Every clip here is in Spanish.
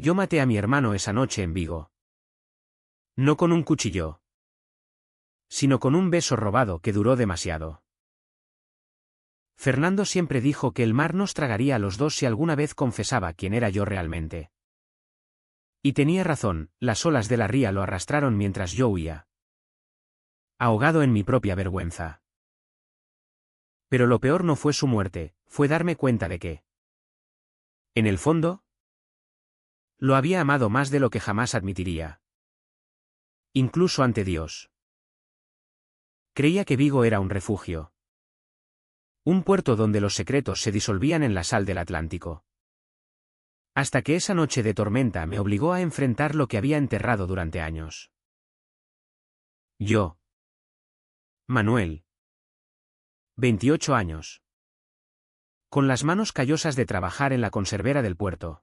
Yo maté a mi hermano esa noche en Vigo. No con un cuchillo, sino con un beso robado que duró demasiado. Fernando siempre dijo que el mar nos tragaría a los dos si alguna vez confesaba quién era yo realmente. Y tenía razón, las olas de la ría lo arrastraron mientras yo huía, ahogado en mi propia vergüenza. Pero lo peor no fue su muerte, fue darme cuenta de que, en el fondo, lo había amado más de lo que jamás admitiría. Incluso ante Dios. Creía que Vigo era un refugio. Un puerto donde los secretos se disolvían en la sal del Atlántico. Hasta que esa noche de tormenta me obligó a enfrentar lo que había enterrado durante años. Yo. Manuel. 28 años. Con las manos callosas de trabajar en la conservera del puerto.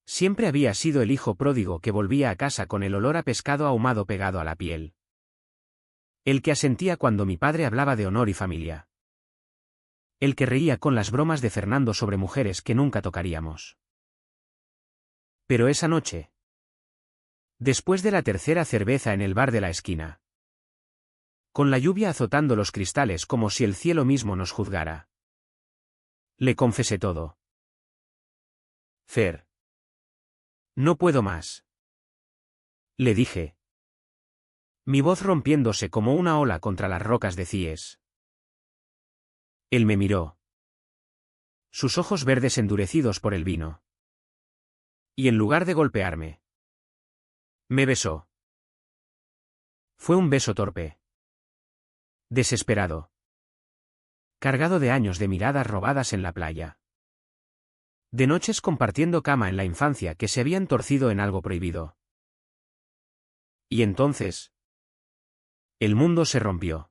Siempre había sido el hijo pródigo que volvía a casa con el olor a pescado ahumado pegado a la piel. El que asentía cuando mi padre hablaba de honor y familia. El que reía con las bromas de Fernando sobre mujeres que nunca tocaríamos. Pero esa noche, después de la tercera cerveza en el bar de la esquina, con la lluvia azotando los cristales como si el cielo mismo nos juzgara, le confesé todo. Fer. No puedo más. Le dije. Mi voz rompiéndose como una ola contra las rocas de Cies. Él me miró. Sus ojos verdes endurecidos por el vino. Y en lugar de golpearme, me besó. Fue un beso torpe. Desesperado. Cargado de años de miradas robadas en la playa. De noches compartiendo cama en la infancia que se habían torcido en algo prohibido. Y entonces, el mundo se rompió.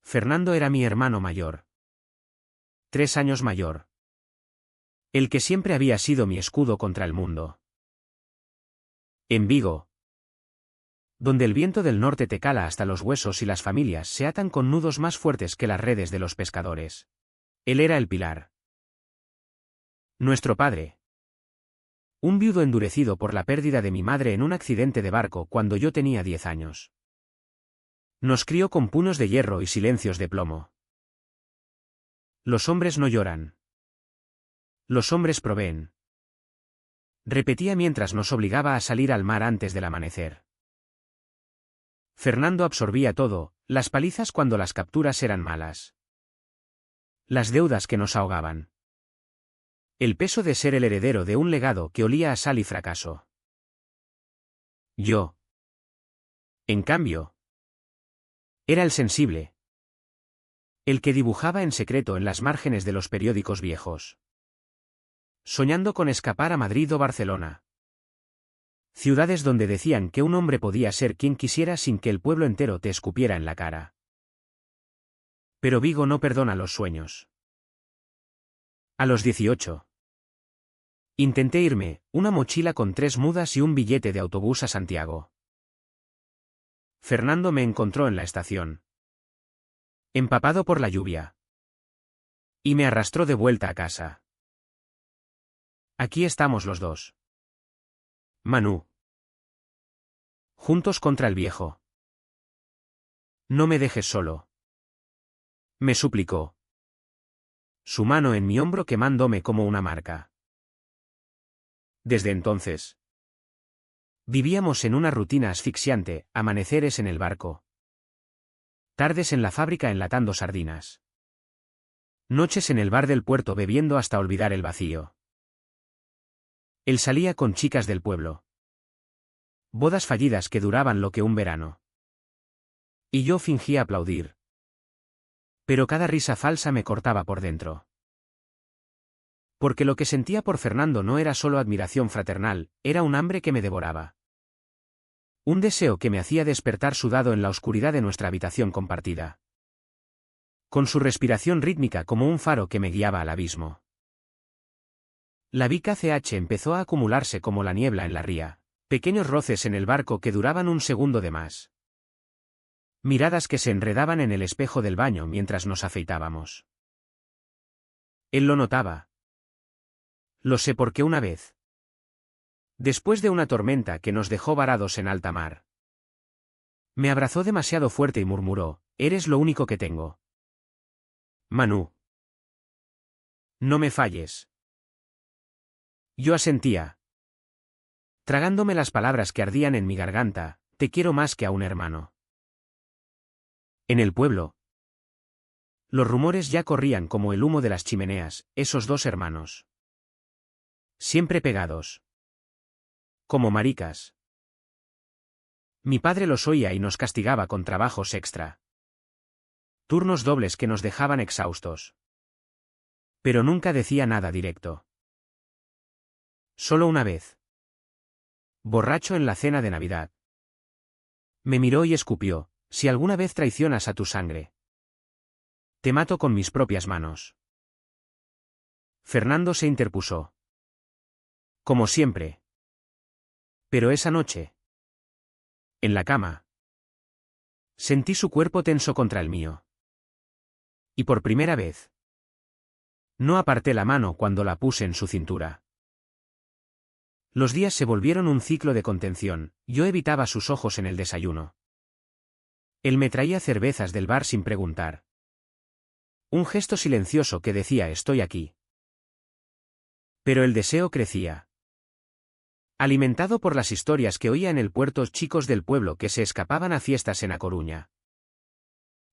Fernando era mi hermano mayor. 3 años mayor. El que siempre había sido mi escudo contra el mundo. En Vigo, donde el viento del norte te cala hasta los huesos y las familias se atan con nudos más fuertes que las redes de los pescadores. Él era el pilar. Nuestro padre. Un viudo endurecido por la pérdida de mi madre en un accidente de barco cuando yo tenía 10 años. Nos crió con puños de hierro y silencios de plomo. Los hombres no lloran. Los hombres proveen. Repetía mientras nos obligaba a salir al mar antes del amanecer. Fernando absorbía todo, las palizas cuando las capturas eran malas. Las deudas que nos ahogaban. El peso de ser el heredero de un legado que olía a sal y fracaso. Yo. En cambio, era el sensible. El que dibujaba en secreto en las márgenes de los periódicos viejos. Soñando con escapar a Madrid o Barcelona. Ciudades donde decían que un hombre podía ser quien quisiera sin que el pueblo entero te escupiera en la cara. Pero Vigo no perdona los sueños. A los 18. Intenté irme, una mochila con 3 mudas y un billete de autobús a Santiago. Fernando me encontró en la estación. Empapado por la lluvia. Y me arrastró de vuelta a casa. Aquí estamos los dos. Manu. Juntos contra el viejo. No me dejes solo. Me suplicó. Su mano en mi hombro quemándome como una marca. Desde entonces. Vivíamos en una rutina asfixiante, amaneceres en el barco. Tardes en la fábrica enlatando sardinas. Noches en el bar del puerto bebiendo hasta olvidar el vacío. Él salía con chicas del pueblo. Bodas fallidas que duraban lo que un verano. Y yo fingía aplaudir. Pero cada risa falsa me cortaba por dentro. Porque lo que sentía por Fernando no era solo admiración fraternal, era un hambre que me devoraba. Un deseo que me hacía despertar sudado en la oscuridad de nuestra habitación compartida. Con su respiración rítmica como un faro que me guiaba al abismo. La VKCH empezó a acumularse como la niebla en la ría, pequeños roces en el barco que duraban un segundo de más. Miradas que se enredaban en el espejo del baño mientras nos afeitábamos. Él lo notaba. Lo sé porque una vez, después de una tormenta que nos dejó varados en alta mar, me abrazó demasiado fuerte y murmuró, «Eres lo único que tengo. Manu. No me falles». Yo asentía, tragándome las palabras que ardían en mi garganta, «Te quiero más que a un hermano». En el pueblo, los rumores ya corrían como el humo de las chimeneas, esos dos hermanos. Siempre pegados. Como maricas. Mi padre los oía y nos castigaba con trabajos extra. Turnos dobles que nos dejaban exhaustos. Pero nunca decía nada directo. Solo una vez. Borracho en la cena de Navidad. Me miró y escupió, «Si alguna vez traicionas a tu sangre, te mato con mis propias manos». Fernando se interpuso. Como siempre. Pero esa noche, en la cama, sentí su cuerpo tenso contra el mío. Y por primera vez, no aparté la mano cuando la puse en su cintura. Los días se volvieron un ciclo de contención, yo evitaba sus ojos en el desayuno. Él me traía cervezas del bar sin preguntar. Un gesto silencioso que decía «Estoy aquí». Pero el deseo crecía. Alimentado por las historias que oía en el puerto, chicos del pueblo que se escapaban a fiestas en A Coruña,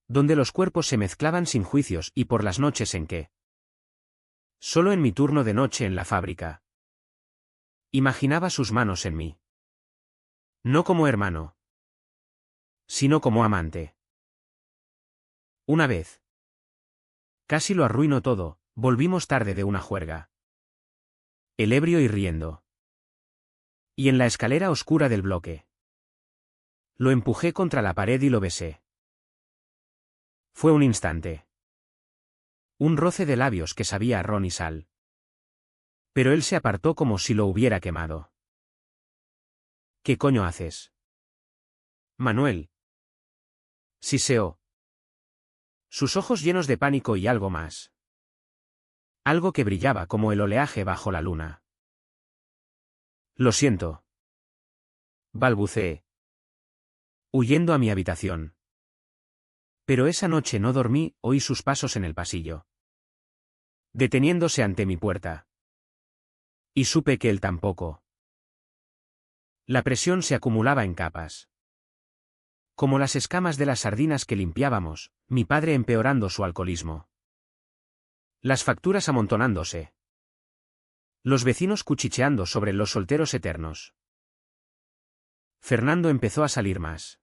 donde los cuerpos se mezclaban sin juicios, y por las noches en que, solo en mi turno de noche en la fábrica, imaginaba sus manos en mí. No como hermano, sino como amante. Una vez, casi lo arruinó todo, volvimos tarde de una juerga. El ebrio y riendo. Y en la escalera oscura del bloque, lo empujé contra la pared y lo besé. Fue un instante. Un roce de labios que sabía a ron y sal. Pero él se apartó como si lo hubiera quemado. «¿Qué coño haces, Manuel?», siseó. Sus ojos llenos de pánico y algo más. Algo que brillaba como el oleaje bajo la luna. «Lo siento», balbuceé, huyendo a mi habitación. Pero esa noche no dormí, oí sus pasos en el pasillo, deteniéndose ante mi puerta. Y supe que él tampoco. La presión se acumulaba en capas. Como las escamas de las sardinas que limpiábamos, mi padre empeorando su alcoholismo. Las facturas amontonándose. Los vecinos cuchicheando sobre los solteros eternos. Fernando empezó a salir más,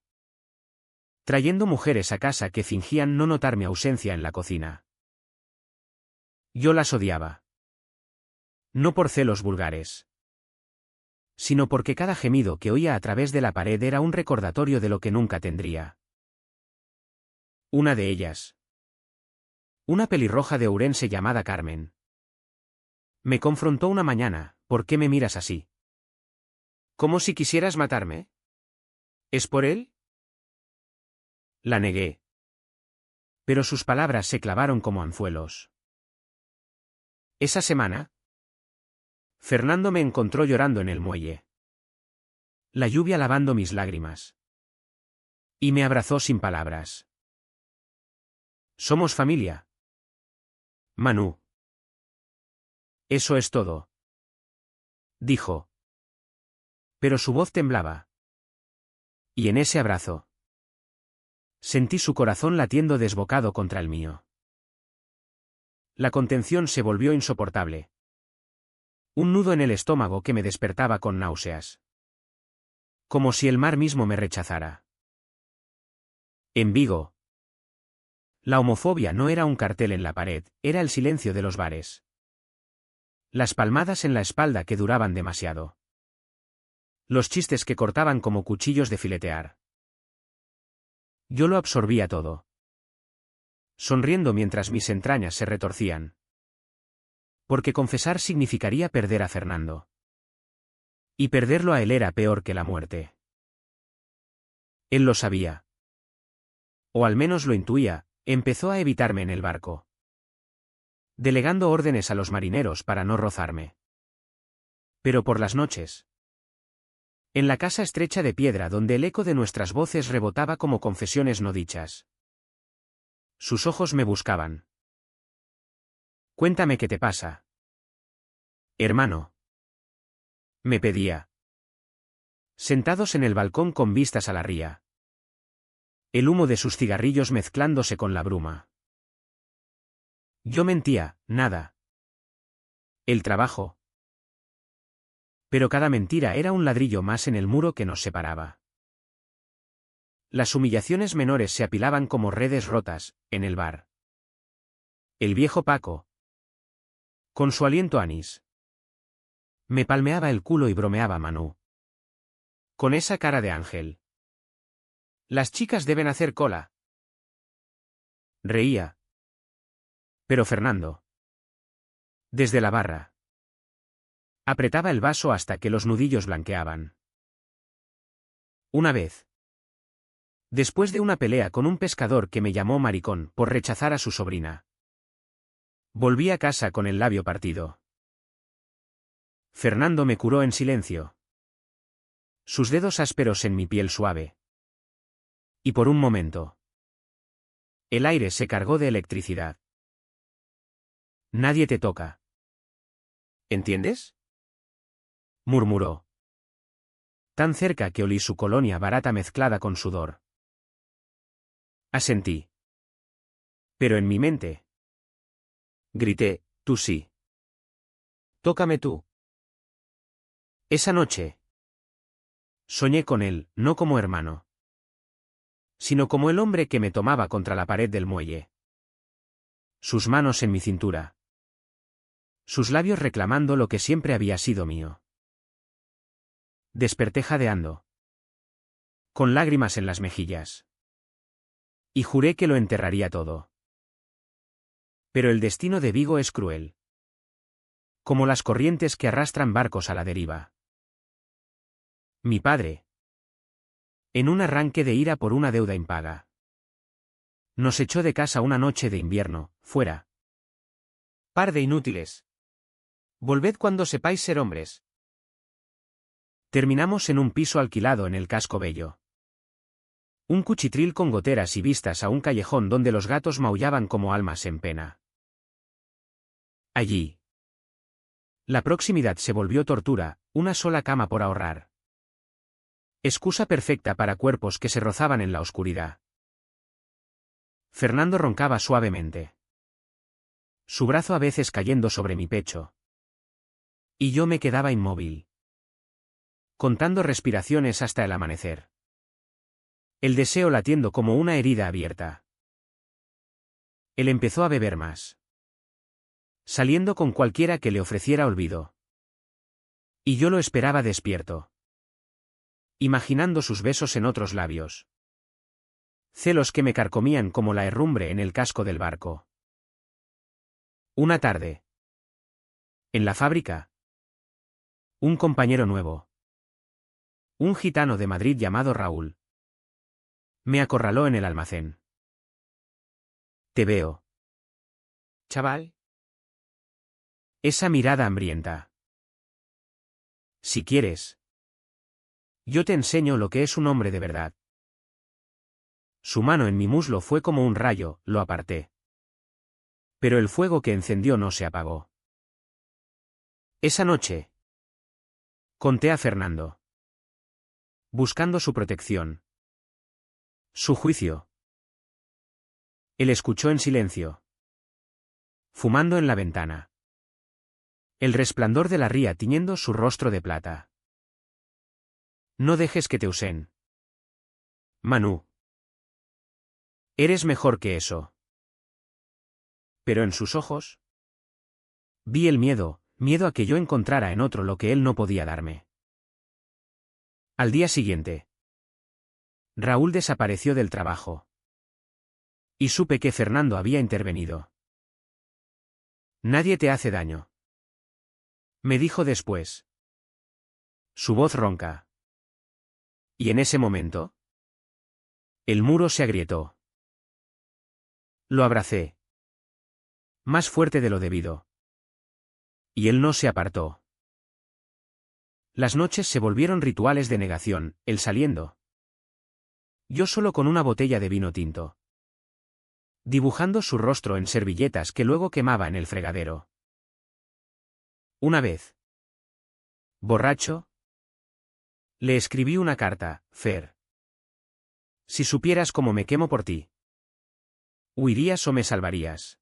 trayendo mujeres a casa que fingían no notar mi ausencia en la cocina. Yo las odiaba. No por celos vulgares, sino porque cada gemido que oía a través de la pared era un recordatorio de lo que nunca tendría. Una de ellas, una pelirroja de Ourense llamada Carmen, me confrontó una mañana. «¿Por qué me miras así? Como si quisieras matarme. ¿Es por él?». La negué. Pero sus palabras se clavaron como anzuelos. Esa semana, Fernando me encontró llorando en el muelle. La lluvia lavando mis lágrimas. Y me abrazó sin palabras. «Somos familia, Manu. Eso es todo», dijo. Pero su voz temblaba. Y en ese abrazo, sentí su corazón latiendo desbocado contra el mío. La contención se volvió insoportable. Un nudo en el estómago que me despertaba con náuseas. Como si el mar mismo me rechazara. En Vigo, la homofobia no era un cartel en la pared, era el silencio de los bares. Las palmadas en la espalda que duraban demasiado. Los chistes que cortaban como cuchillos de filetear. Yo lo absorbía todo, sonriendo mientras mis entrañas se retorcían. Porque confesar significaría perder a Fernando. Y perderlo a él era peor que la muerte. Él lo sabía. O al menos lo intuía, empezó a evitarme en el barco, delegando órdenes a los marineros para no rozarme. Pero por las noches. En la casa estrecha de piedra donde el eco de nuestras voces rebotaba como confesiones no dichas. Sus ojos me buscaban. Cuéntame qué te pasa. Hermano. Me pedía. Sentados en el balcón con vistas a la ría. El humo de sus cigarrillos mezclándose con la bruma. Yo mentía, nada. El trabajo. Pero cada mentira era un ladrillo más en el muro que nos separaba. Las humillaciones menores se apilaban como redes rotas, en el bar. El viejo Paco. Con su aliento anís. Me palmeaba el culo y bromeaba Manu. Con esa cara de ángel. Las chicas deben hacer cola. Reía. Pero Fernando. Desde la barra. Apretaba el vaso hasta que los nudillos blanqueaban. Una vez. Después de una pelea con un pescador que me llamó maricón por rechazar a su sobrina. Volví a casa con el labio partido. Fernando me curó en silencio. Sus dedos ásperos en mi piel suave. Y por un momento. El aire se cargó de electricidad. Nadie te toca. ¿Entiendes? Murmuró. Tan cerca que olí su colonia barata mezclada con sudor. Asentí. Pero en mi mente. Grité, tú sí. Tócame tú. Esa noche. Soñé con él, no como hermano. Sino como el hombre que me tomaba contra la pared del muelle. Sus manos en mi cintura. Sus labios reclamando lo que siempre había sido mío. Desperté jadeando. Con lágrimas en las mejillas. Y juré que lo enterraría todo. Pero el destino de Vigo es cruel. Como las corrientes que arrastran barcos a la deriva. Mi padre. En un arranque de ira por una deuda impaga. Nos echó de casa una noche de invierno, fuera. Par de inútiles. Volved cuando sepáis ser hombres. Terminamos en un piso alquilado en el Casco Bello. Un cuchitril con goteras y vistas a un callejón donde los gatos maullaban como almas en pena. Allí. La proximidad se volvió tortura, una sola cama por ahorrar. Excusa perfecta para cuerpos que se rozaban en la oscuridad. Fernando roncaba suavemente. Su brazo a veces cayendo sobre mi pecho. Y yo me quedaba inmóvil. Contando respiraciones hasta el amanecer. El deseo latiendo como una herida abierta. Él empezó a beber más. Saliendo con cualquiera que le ofreciera olvido. Y yo lo esperaba despierto. Imaginando sus besos en otros labios. Celos que me carcomían como la herrumbre en el casco del barco. Una tarde. En la fábrica. Un compañero nuevo. Un gitano de Madrid llamado Raúl. Me acorraló en el almacén. Te veo. Chaval. Esa mirada hambrienta. Si quieres. Yo te enseño lo que es un hombre de verdad. Su mano en mi muslo fue como un rayo, lo aparté. Pero el fuego que encendió no se apagó. Esa noche. Conté a Fernando. Buscando su protección. Su juicio. Él escuchó en silencio. Fumando en la ventana. El resplandor de la ría tiñendo su rostro de plata. No dejes que te usen. Manu. Eres mejor que eso. Pero en sus ojos. Vi el miedo, miedo a que yo encontrara en otro lo que él no podía darme. Al día siguiente. Raúl desapareció del trabajo. Y supe que Fernando había intervenido. Nadie te hace daño. Me dijo después. Su voz ronca. Y en ese momento. El muro se agrietó. Lo abracé. Más fuerte de lo debido. Y él no se apartó. Las noches se volvieron rituales de negación, él saliendo. Yo solo con una botella de vino tinto. Dibujando su rostro en servilletas que luego quemaba en el fregadero. Una vez. Borracho. Le escribí una carta, Fer. Si supieras cómo me quemo por ti. ¿Huirías o me salvarías?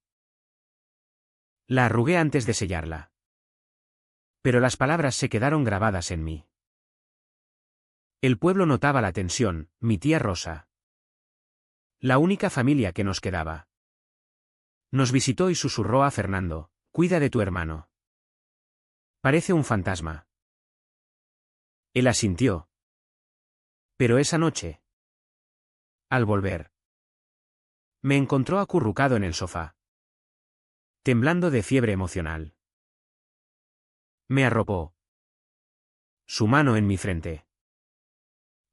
La arrugué antes de sellarla. Pero las palabras se quedaron grabadas en mí. El pueblo notaba la tensión, mi tía Rosa. La única familia que nos quedaba. Nos visitó y susurró a Fernando, cuida de tu hermano. Parece un fantasma. Él asintió. Pero esa noche. Al volver. Me encontró acurrucado en el sofá. Temblando de fiebre emocional. Me arropó. Su mano en mi frente.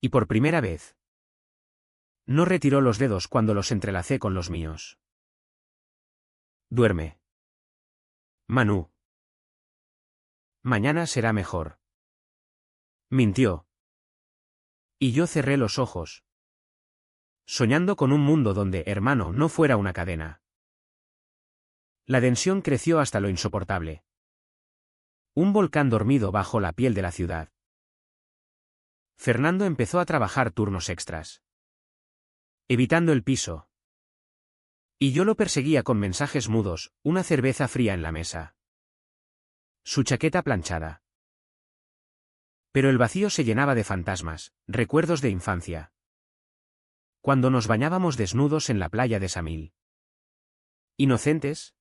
Y por primera vez. No retiró los dedos cuando los entrelacé con los míos. Duerme. Manu. Mañana será mejor. Mintió. Y yo cerré los ojos. Soñando con un mundo donde hermano no fuera una cadena. La tensión creció hasta lo insoportable. Un volcán dormido bajo la piel de la ciudad. Fernando empezó a trabajar turnos extras. Evitando el piso. Y yo lo perseguía con mensajes mudos, una cerveza fría en la mesa. Su chaqueta planchada. Pero el vacío se llenaba de fantasmas, recuerdos de infancia. Cuando nos bañábamos desnudos en la playa de Samil. ¿Inocentes?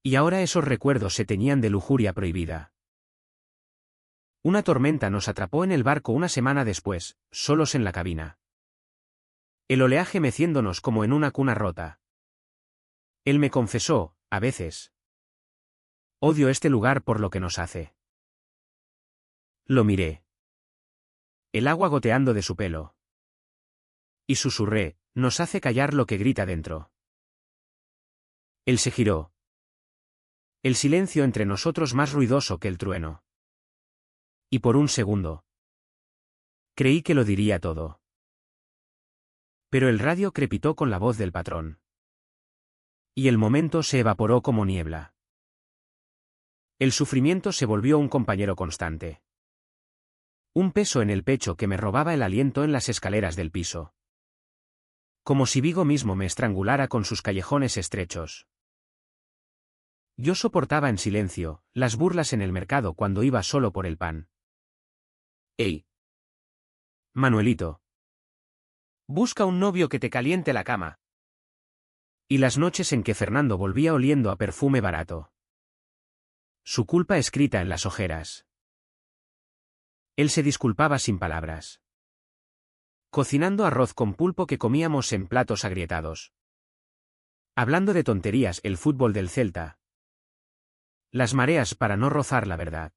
Y ahora esos recuerdos se teñían de lujuria prohibida. Una tormenta nos atrapó en el barco una semana después, solos en la cabina. El oleaje meciéndonos como en una cuna rota. Él me confesó, a veces. Odio este lugar por lo que nos hace. Lo miré. El agua goteando de su pelo. Y susurré, nos hace callar lo que grita dentro. Él se giró. El silencio entre nosotros más ruidoso que el trueno. Y por un segundo. Creí que lo diría todo. Pero el radio crepitó con la voz del patrón. Y el momento se evaporó como niebla. El sufrimiento se volvió un compañero constante. Un peso en el pecho que me robaba el aliento en las escaleras del piso. Como si Vigo mismo me estrangulara con sus callejones estrechos. Yo soportaba en silencio las burlas en el mercado cuando iba solo por el pan. ¡Ey! Manuelito. Busca un novio que te caliente la cama. Y las noches en que Fernando volvía oliendo a perfume barato. Su culpa escrita en las ojeras. Él se disculpaba sin palabras. Cocinando arroz con pulpo que comíamos en platos agrietados. Hablando de tonterías, el fútbol del Celta. Las mareas para no rozar la verdad.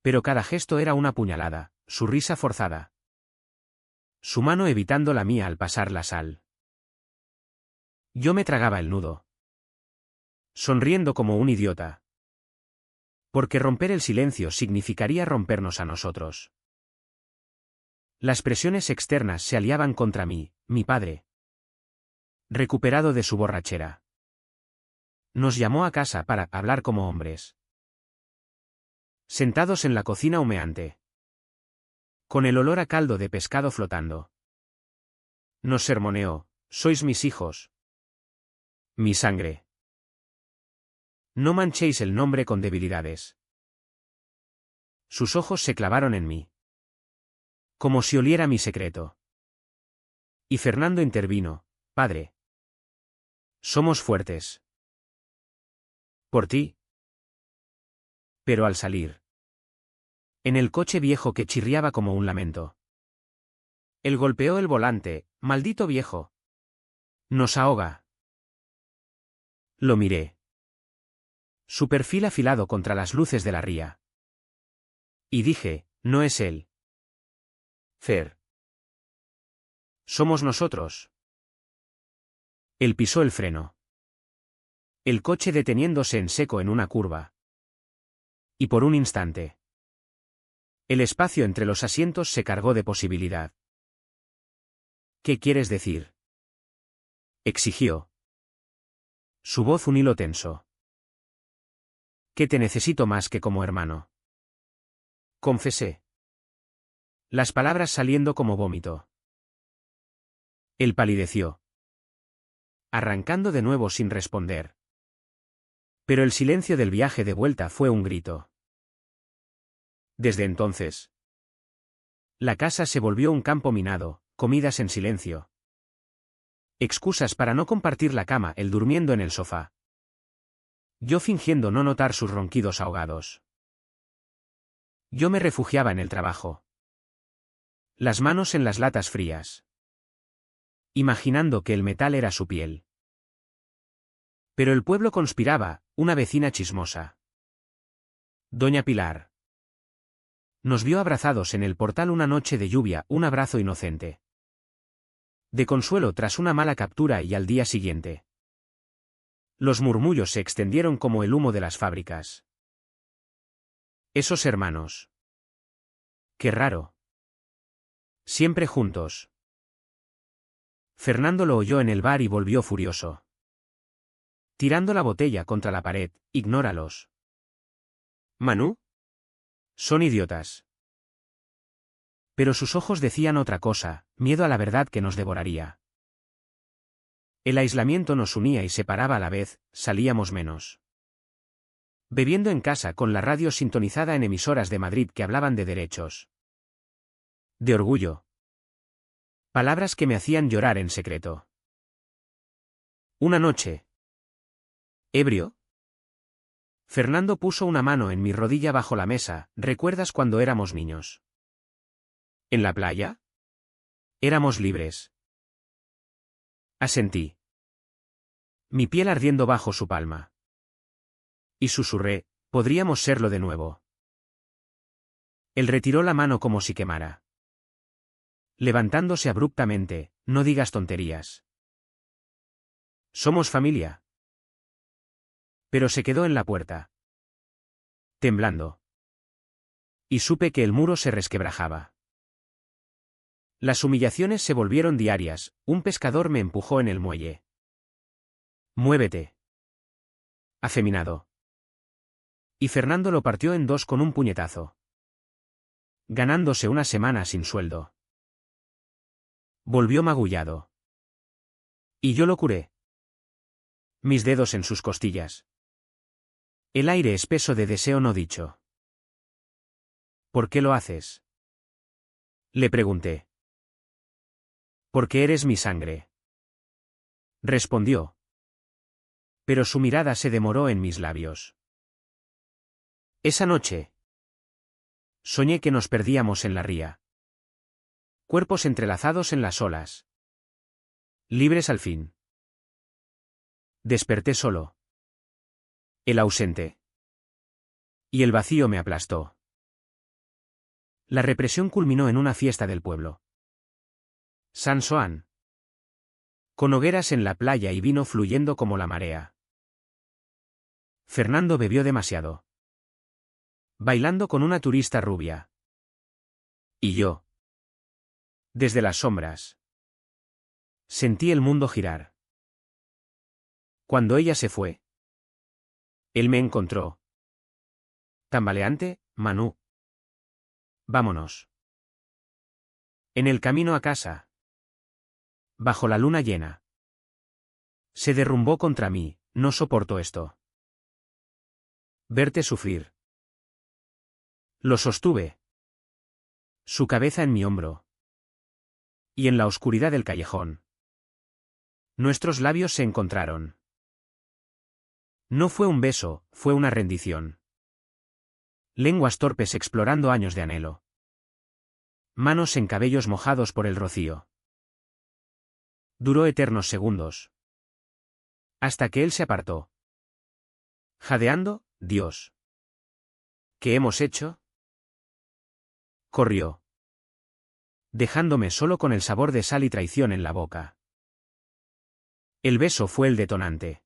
Pero cada gesto era una puñalada, su risa forzada. Su mano evitando la mía al pasar la sal. Yo me tragaba el nudo. Sonriendo como un idiota. Porque romper el silencio significaría rompernos a nosotros. Las presiones externas se aliaban contra mí, mi padre. Recuperado de su borrachera. Nos llamó a casa para hablar como hombres. Sentados en la cocina humeante. Con el olor a caldo de pescado flotando. Nos sermoneó, sois mis hijos. Mi sangre. No manchéis el nombre con debilidades. Sus ojos se clavaron en mí. Como si oliera mi secreto. Y Fernando intervino, padre. Somos fuertes. Por ti. Pero al salir. En el coche viejo que chirriaba como un lamento. Él golpeó el volante, maldito viejo. Nos ahoga. Lo miré. Su perfil afilado contra las luces de la ría. Y dije, no es él. Fer. Somos nosotros. Él pisó el freno. El coche deteniéndose en seco en una curva. Y por un instante. El espacio entre los asientos se cargó de posibilidad. ¿Qué quieres decir? Exigió. Su voz un hilo tenso. Que te necesito más que como hermano. Confesé. Las palabras saliendo como vómito. Él palideció. Arrancando de nuevo sin responder. Pero el silencio del viaje de vuelta fue un grito. Desde entonces, la casa se volvió un campo minado, comidas en silencio. Excusas para no compartir la cama, él durmiendo en el sofá. Yo fingiendo no notar sus ronquidos ahogados. Yo me refugiaba en el trabajo. Las manos en las latas frías. Imaginando que el metal era su piel. Pero el pueblo conspiraba, una vecina chismosa. Doña Pilar. Nos vio abrazados en el portal una noche de lluvia, un abrazo inocente. De consuelo tras una mala captura y al día siguiente. Los murmullos se extendieron como el humo de las fábricas. Esos hermanos. Qué raro. Siempre juntos. Fernando lo oyó en el bar y volvió furioso. Tirando la botella contra la pared, ignóralos. ¿Manu? Son idiotas. Pero sus ojos decían otra cosa, miedo a la verdad que nos devoraría. El aislamiento nos unía y separaba a la vez, salíamos menos. Bebiendo en casa con la radio sintonizada en emisoras de Madrid que hablaban de derechos. De orgullo. Palabras que me hacían llorar en secreto. Una noche. ¿Ebrio? Fernando puso una mano en mi rodilla bajo la mesa. ¿Recuerdas cuando éramos niños? ¿En la playa? Éramos libres. Asentí. Mi piel ardiendo bajo su palma. Y susurré, podríamos serlo de nuevo. Él retiró la mano como si quemara. Levantándose abruptamente, no digas tonterías. Somos familia. Pero se quedó en la puerta. Temblando. Y supe que el muro se resquebrajaba. Las humillaciones se volvieron diarias, un pescador me empujó en el muelle. Muévete. Afeminado. Y Fernando lo partió en dos con un puñetazo. Ganándose una semana sin sueldo. Volvió magullado. Y yo lo curé. Mis dedos en sus costillas. El aire espeso de deseo no dicho. ¿Por qué lo haces? Le pregunté. Porque eres mi sangre. Respondió. Pero su mirada se demoró en mis labios. Esa noche. Soñé que nos perdíamos en la ría. Cuerpos entrelazados en las olas. Libres al fin. Desperté solo. El ausente. Y el vacío me aplastó. La represión culminó en una fiesta del pueblo. San Xoán. Con hogueras en la playa y vino fluyendo como la marea. Fernando bebió demasiado. Bailando con una turista rubia. Y yo. Desde las sombras. Sentí el mundo girar. Cuando ella se fue. Él me encontró. Tambaleante, Manu. Vámonos. En el camino a casa. Bajo la luna llena. Se derrumbó contra mí, no soporto esto. Verte sufrir. Lo sostuve. Su cabeza en mi hombro. Y en la oscuridad del callejón. Nuestros labios se encontraron. No fue un beso, fue una rendición. Lenguas torpes explorando años de anhelo. Manos en cabellos mojados por el rocío. Duró eternos segundos. Hasta que él se apartó. Jadeando, Dios. ¿Qué hemos hecho? Corrió. Dejándome solo con el sabor de sal y traición en la boca. El beso fue el detonante.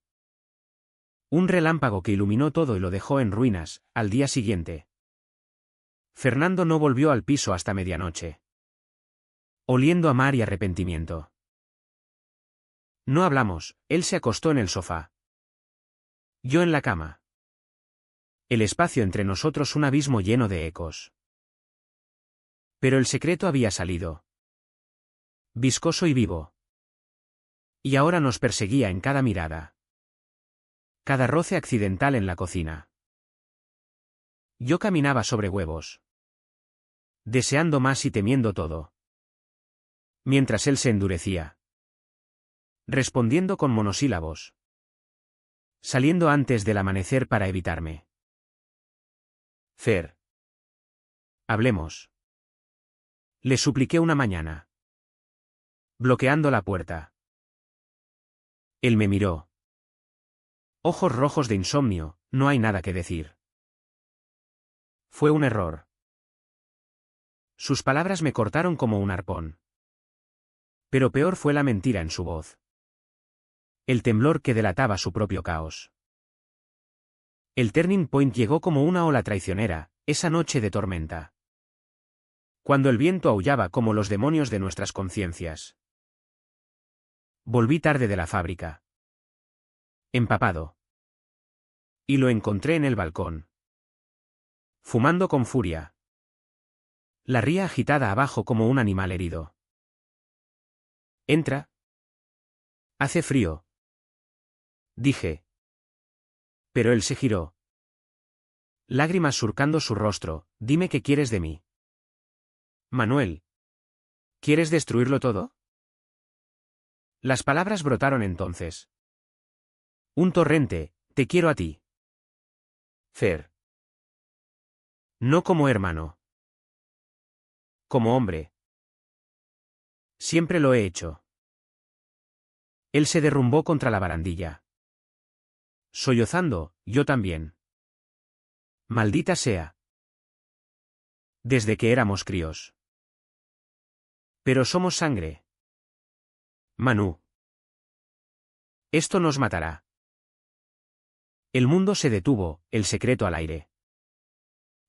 Un relámpago que iluminó todo y lo dejó en ruinas, al día siguiente. Fernando no volvió al piso hasta medianoche, oliendo a mar y arrepentimiento. No hablamos, él se acostó en el sofá. Yo en la cama. El espacio entre nosotros un abismo lleno de ecos. Pero el secreto había salido. Viscoso y vivo. Y ahora nos perseguía en cada mirada. Cada roce accidental en la cocina. Yo caminaba sobre huevos. Deseando más y temiendo todo. Mientras él se endurecía. Respondiendo con monosílabos. Saliendo antes del amanecer para evitarme. Fer. Hablemos. Le supliqué una mañana. Bloqueando la puerta. Él me miró. Ojos rojos de insomnio, no hay nada que decir. Fue un error. Sus palabras me cortaron como un arpón. Pero peor fue la mentira en su voz. El temblor que delataba su propio caos. El turning point llegó como una ola traicionera, esa noche de tormenta. Cuando el viento aullaba como los demonios de nuestras conciencias. Volví tarde de la fábrica. Empapado. Y lo encontré en el balcón. Fumando con furia. La ría agitada abajo como un animal herido. Entra. Hace frío. Dije. Pero él se giró. Lágrimas surcando su rostro, dime qué quieres de mí. Manuel. ¿Quieres destruirlo todo? Las palabras brotaron entonces. Un torrente, te quiero a ti. Fer. No como hermano. Como hombre. Siempre lo he hecho. Él se derrumbó contra la barandilla. Sollozando, yo también. Maldita sea. Desde que éramos críos. Pero somos sangre. Manu. Esto nos matará. El mundo se detuvo, el secreto al aire.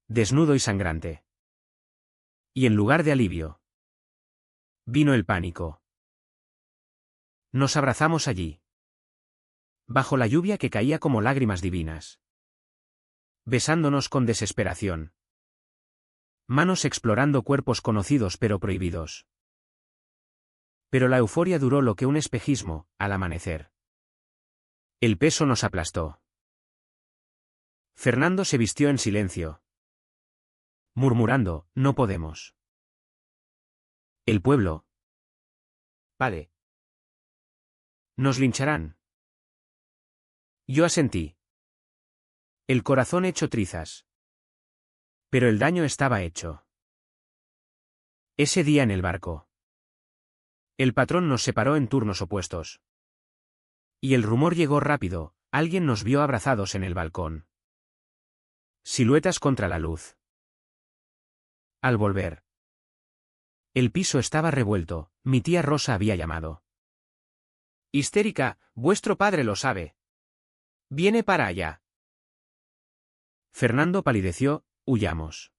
Desnudo y sangrante. Y en lugar de alivio. Vino el pánico. Nos abrazamos allí. Bajo la lluvia que caía como lágrimas divinas. Besándonos con desesperación. Manos explorando cuerpos conocidos pero prohibidos. Pero la euforia duró lo que un espejismo, al amanecer. El peso nos aplastó. Fernando se vistió en silencio. Murmurando, no podemos. El pueblo. Vale. Nos lincharán. Yo asentí. El corazón hecho trizas. Pero el daño estaba hecho. Ese día en el barco. El patrón nos separó en turnos opuestos. Y el rumor llegó rápido, alguien nos vio abrazados en el balcón. Siluetas contra la luz. Al volver. El piso estaba revuelto, mi tía Rosa había llamado. Histérica, vuestro padre lo sabe. Viene para allá. Fernando palideció, huyamos.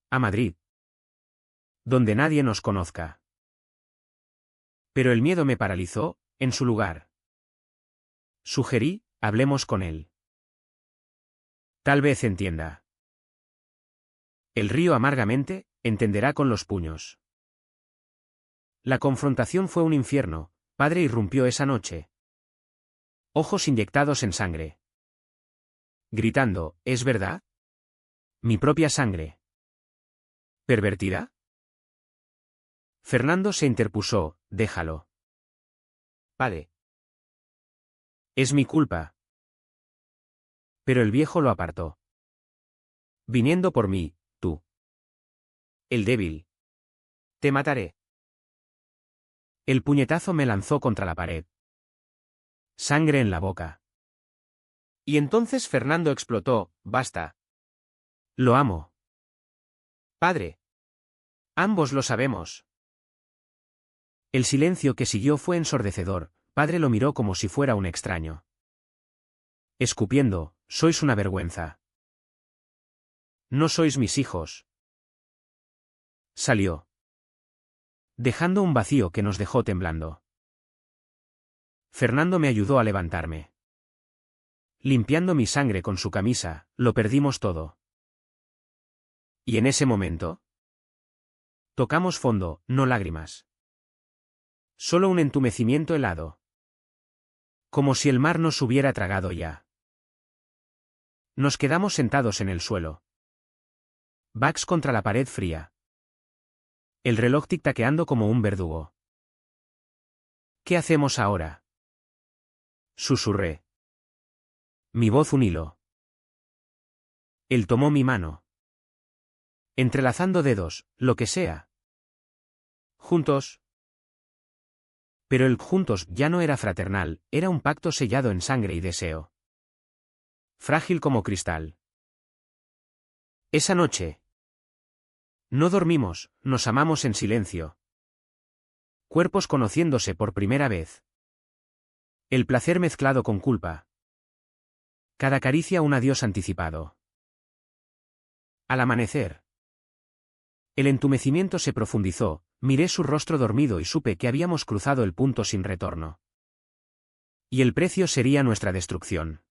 A Madrid. Donde nadie nos conozca. Pero el miedo me paralizó, en su lugar. Sugerí, hablemos con él. Tal vez entienda. El río amargamente, entenderá con los puños. La confrontación fue un infierno, padre irrumpió esa noche. Ojos inyectados en sangre. Gritando, ¿es verdad? Mi propia sangre. ¿Pervertida? Fernando se interpuso, déjalo. Padre. Es mi culpa. Pero el viejo lo apartó. Viniendo por mí, tú. El débil. Te mataré. El puñetazo me lanzó contra la pared. Sangre en la boca. Y entonces Fernando explotó, basta. Lo amo. Padre. Ambos lo sabemos. El silencio que siguió fue ensordecedor, padre lo miró como si fuera un extraño. Escupiendo, sois una vergüenza. No sois mis hijos. Salió, dejando un vacío que nos dejó temblando. Fernando me ayudó a levantarme. Limpiando mi sangre con su camisa, lo perdimos todo. Y en ese momento, tocamos fondo, no lágrimas. Solo un entumecimiento helado. Como si el mar nos hubiera tragado ya. Nos quedamos sentados en el suelo. Backs contra la pared fría. El reloj tic-taqueando como un verdugo. ¿Qué hacemos ahora? Susurré. Mi voz un hilo. Él tomó mi mano. Entrelazando dedos, lo que sea. Juntos. Pero el juntos ya no era fraternal, era un pacto sellado en sangre y deseo. Frágil como cristal. Esa noche. No dormimos, nos amamos en silencio. Cuerpos conociéndose por primera vez. El placer mezclado con culpa. Cada caricia un adiós anticipado. Al amanecer. El entumecimiento se profundizó, miré su rostro dormido y supe que habíamos cruzado el punto sin retorno. Y el precio sería nuestra destrucción.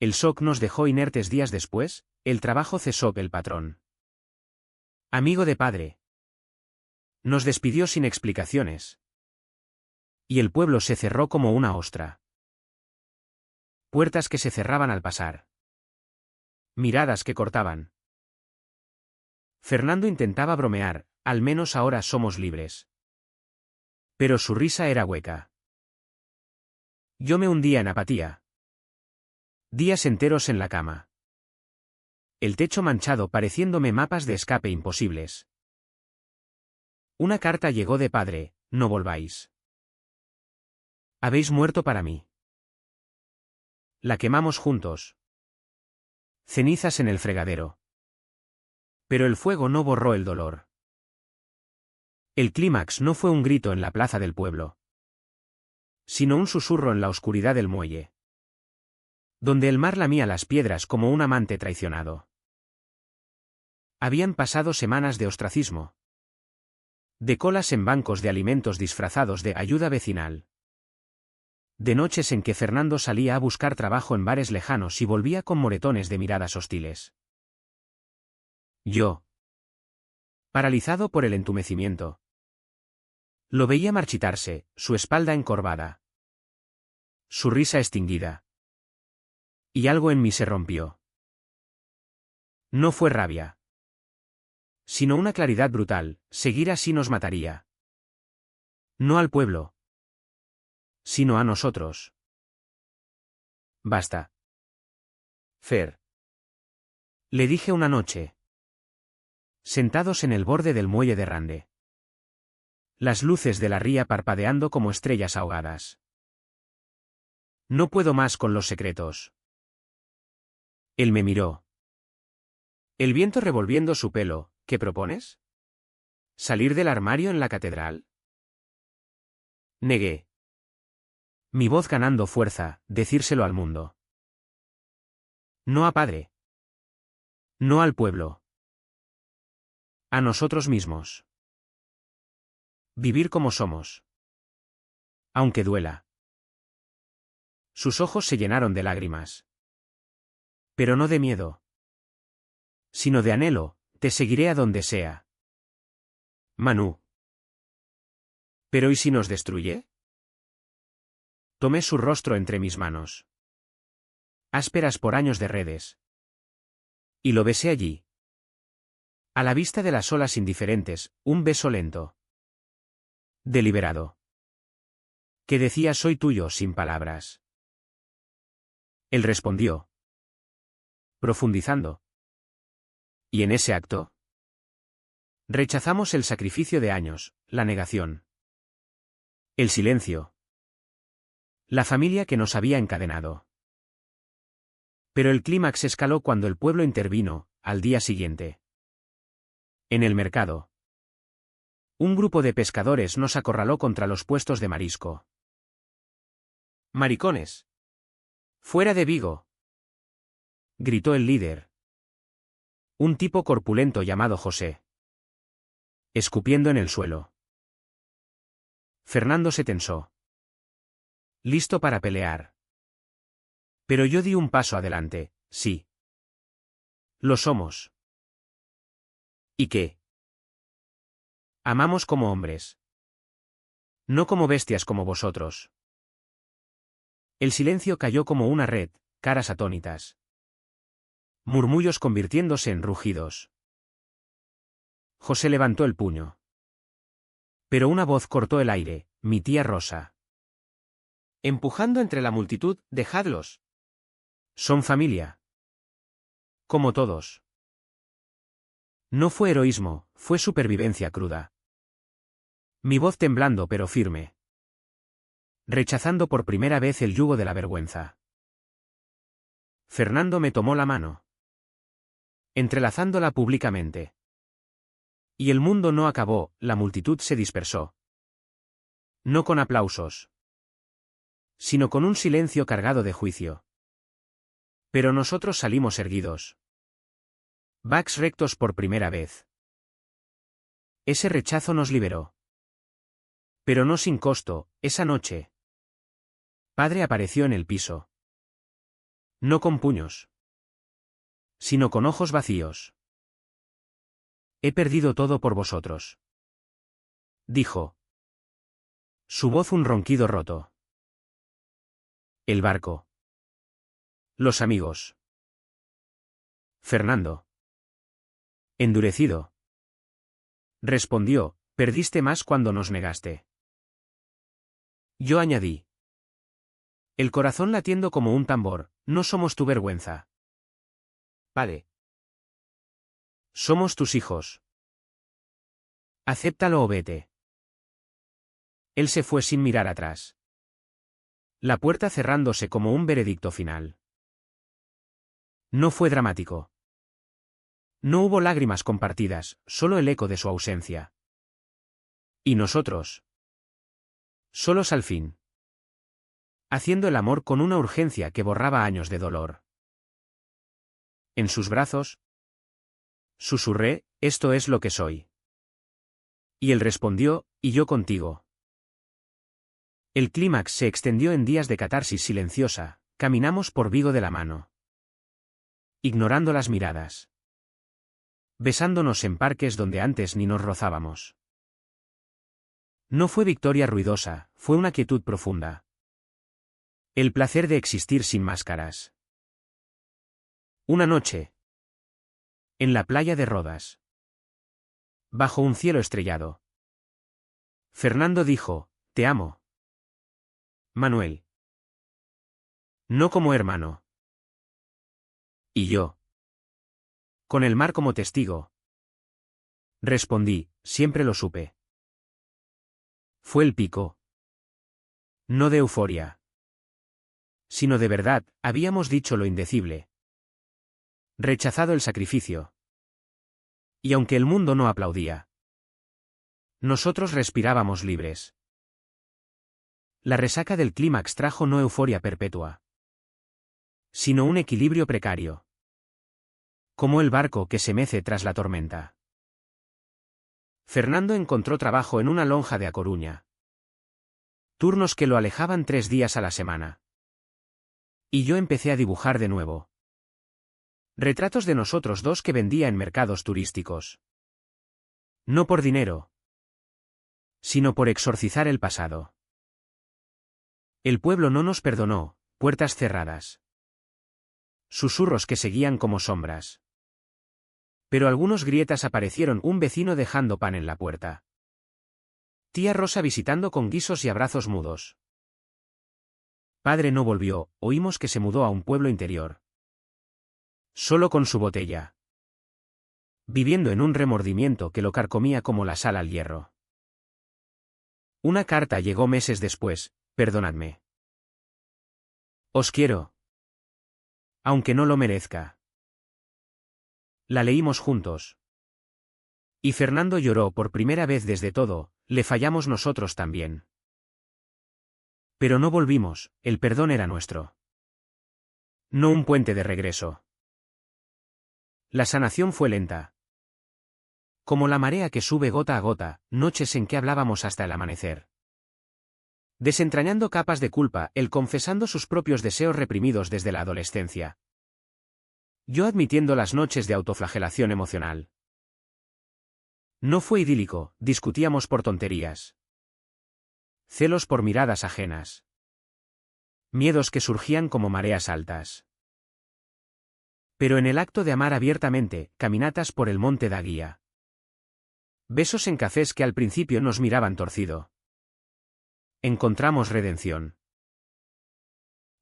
El shock nos dejó inertes días después, el trabajo cesó el patrón. Amigo de padre. Nos despidió sin explicaciones. Y el pueblo se cerró como una ostra. Puertas que se cerraban al pasar. Miradas que cortaban. Fernando intentaba bromear, al menos ahora somos libres. Pero su risa era hueca. Yo me hundía en apatía. Días enteros en la cama. El techo manchado pareciéndome mapas de escape imposibles. Una carta llegó de padre, no volváis. Habéis muerto para mí. La quemamos juntos. Cenizas en el fregadero. Pero el fuego no borró el dolor. El clímax no fue un grito en la plaza del pueblo, sino un susurro en la oscuridad del muelle, donde el mar lamía las piedras como un amante traicionado. Habían pasado semanas de ostracismo, de colas en bancos de alimentos disfrazados de ayuda vecinal, de noches en que Fernando salía a buscar trabajo en bares lejanos y volvía con moretones de miradas hostiles. Yo, paralizado por el entumecimiento, lo veía marchitarse, su espalda encorvada, su risa extinguida. Y algo en mí se rompió. No fue rabia, sino una claridad brutal, seguir así nos mataría. No al pueblo, sino a nosotros. Basta. Fer. Le dije una noche. Sentados en el borde del muelle de Rande. Las luces de la ría parpadeando como estrellas ahogadas. No puedo más con los secretos. Él me miró. El viento revolviendo su pelo, ¿qué propones? ¿Salir del armario en la catedral? Negué. Mi voz ganando fuerza, decírselo al mundo. No a padre. No al pueblo. A nosotros mismos. Vivir como somos. Aunque duela. Sus ojos se llenaron de lágrimas. Pero no de miedo. Sino de anhelo, te seguiré a donde sea. Manu. ¿Pero y si nos destruye? Tomé su rostro entre mis manos. Ásperas por años de redes. Y lo besé allí. A la vista de las olas indiferentes, un beso lento. Deliberado. Que decía soy tuyo sin palabras. Él respondió. Profundizando. ¿Y en ese acto? Rechazamos el sacrificio de años, la negación. El silencio. La familia que nos había encadenado. Pero el clímax escaló cuando el pueblo intervino, al día siguiente. En el mercado. Un grupo de pescadores nos acorraló contra los puestos de marisco. Maricones. Fuera de Vigo. Gritó el líder. Un tipo corpulento llamado José. Escupiendo en el suelo. Fernando se tensó. Listo para pelear. Pero yo di un paso adelante, sí. Lo somos. ¿Y qué? Amamos como hombres. No como bestias como vosotros. El silencio cayó como una red, caras atónitas. Murmullos convirtiéndose en rugidos. José levantó el puño. Pero una voz cortó el aire, mi tía Rosa. Empujando entre la multitud, dejadlos. Son familia. Como todos. No fue heroísmo, fue supervivencia cruda. Mi voz temblando pero firme. Rechazando por primera vez el yugo de la vergüenza. Fernando me tomó la mano. Entrelazándola públicamente. Y el mundo no acabó, la multitud se dispersó. No con aplausos. Sino con un silencio cargado de juicio. Pero nosotros salimos erguidos. Backs rectos por primera vez. Ese rechazo nos liberó. Pero no sin costo, esa noche. Padre apareció en el piso. No con puños. Sino con ojos vacíos. He perdido todo por vosotros. Dijo. Su voz un ronquido roto. El barco. Los amigos. Fernando. Endurecido. Respondió, perdiste más cuando nos negaste. Yo añadí. El corazón latiendo como un tambor, no somos tu vergüenza. Padre. Somos tus hijos. Acéptalo o vete. Él se fue sin mirar atrás. La puerta cerrándose como un veredicto final. No fue dramático. No hubo lágrimas compartidas, solo el eco de su ausencia. ¿Y nosotros? Solos al fin. Haciendo el amor con una urgencia que borraba años de dolor. En sus brazos. Susurré, esto es lo que soy. Y él respondió, y yo contigo. El clímax se extendió en días de catarsis silenciosa, caminamos por Vigo de la mano. Ignorando las miradas. Besándonos en parques donde antes ni nos rozábamos. No fue victoria ruidosa, fue una quietud profunda. El placer de existir sin máscaras. Una noche. En la playa de Rodas. Bajo un cielo estrellado. Fernando dijo, te amo. Manuel. No como hermano. ¿Y yo? Con el mar como testigo. Respondí, siempre lo supe. Fue el pico. No de euforia. Sino de verdad, habíamos dicho lo indecible. Rechazado el sacrificio. Y aunque el mundo no aplaudía. Nosotros respirábamos libres. La resaca del clímax trajo no euforia perpetua. Sino un equilibrio precario. Como el barco que se mece tras la tormenta. Fernando encontró trabajo en una lonja de A Coruña. Turnos que lo alejaban 3 días a la semana. Y yo empecé a dibujar de nuevo. Retratos de nosotros dos que vendía en mercados turísticos. No por dinero. Sino por exorcizar el pasado. El pueblo no nos perdonó, puertas cerradas. Susurros que seguían como sombras. Pero algunos grietas aparecieron, un vecino dejando pan en la puerta. Tía Rosa visitando con guisos y abrazos mudos. Padre no volvió, oímos que se mudó a un pueblo interior. Solo con su botella. Viviendo en un remordimiento que lo carcomía como la sal al hierro. Una carta llegó meses después, perdonadme. Os quiero. Aunque no lo merezca. La leímos juntos. Y Fernando lloró por primera vez desde todo, le fallamos nosotros también. Pero no volvimos, el perdón era nuestro. No un puente de regreso. La sanación fue lenta. Como la marea que sube gota a gota, noches en que hablábamos hasta el amanecer. Desentrañando capas de culpa, él confesando sus propios deseos reprimidos desde la adolescencia. Yo admitiendo las noches de autoflagelación emocional. No fue idílico, discutíamos por tonterías. Celos por miradas ajenas. Miedos que surgían como mareas altas. Pero en el acto de amar abiertamente, caminatas por el monte da guía. Besos en cafés que al principio nos miraban torcido. Encontramos redención.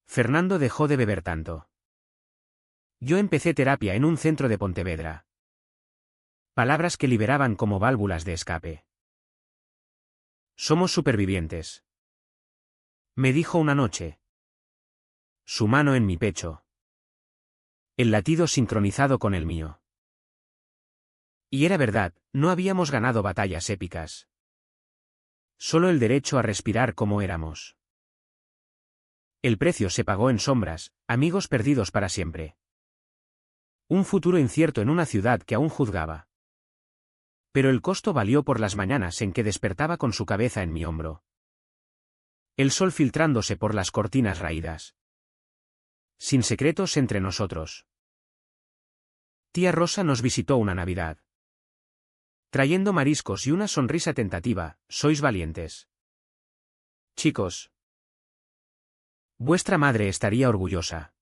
Fernando dejó de beber tanto. Yo empecé terapia en un centro de Pontevedra. Palabras que liberaban como válvulas de escape. Somos supervivientes. Me dijo una noche. Su mano en mi pecho. El latido sincronizado con el mío. Y era verdad, no habíamos ganado batallas épicas. Solo el derecho a respirar como éramos. El precio se pagó en sombras, amigos perdidos para siempre. Un futuro incierto en una ciudad que aún juzgaba. Pero el costo valió por las mañanas en que despertaba con su cabeza en mi hombro. El sol filtrándose por las cortinas raídas. Sin secretos entre nosotros. Tía Rosa nos visitó una Navidad. Trayendo mariscos y una sonrisa tentativa, sois valientes. Chicos. Vuestra madre estaría orgullosa.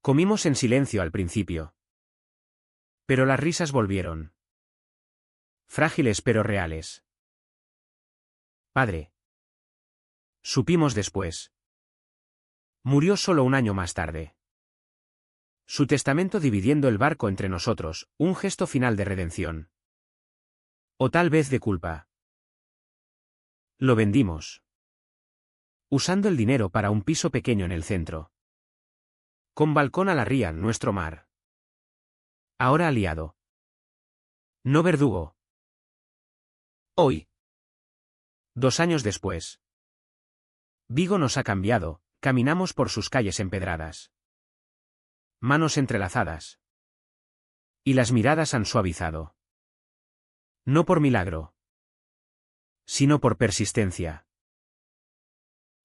Comimos en silencio al principio. Pero las risas volvieron. Frágiles pero reales. Padre. Supimos después. Murió solo un año más tarde. Su testamento dividiendo el barco entre nosotros, un gesto final de redención. O tal vez de culpa. Lo vendimos. Usando el dinero para un piso pequeño en el centro. Con balcón a la ría, nuestro mar. Ahora aliado. No verdugo. Hoy. 2 años después. Vigo nos ha cambiado, caminamos por sus calles empedradas. Manos entrelazadas. Y las miradas han suavizado. No por milagro. Sino por persistencia.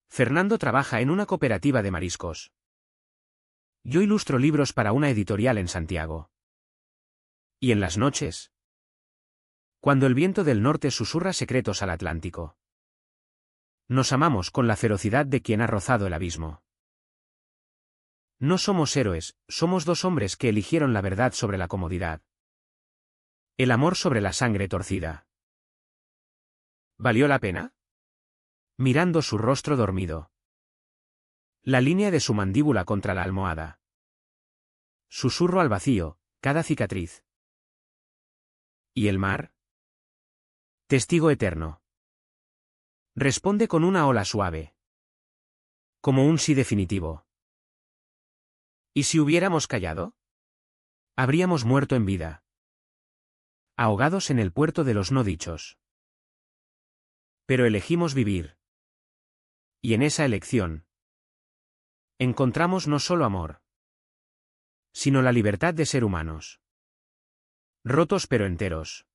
Fernando trabaja en una cooperativa de mariscos. Yo ilustro libros para una editorial en Santiago. ¿Y en las noches? Cuando el viento del norte susurra secretos al Atlántico. Nos amamos con la ferocidad de quien ha rozado el abismo. No somos héroes, somos dos hombres que eligieron la verdad sobre la comodidad. El amor sobre la sangre torcida. ¿Valió la pena? Mirando su rostro dormido. La línea de su mandíbula contra la almohada. Susurro al vacío, cada cicatriz. ¿Y el mar? Testigo eterno. Responde con una ola suave. Como un sí definitivo. ¿Y si hubiéramos callado? Habríamos muerto en vida. Ahogados en el puerto de los no dichos. Pero elegimos vivir. Y en esa elección encontramos no solo amor, sino la libertad de ser humanos. Rotos pero enteros.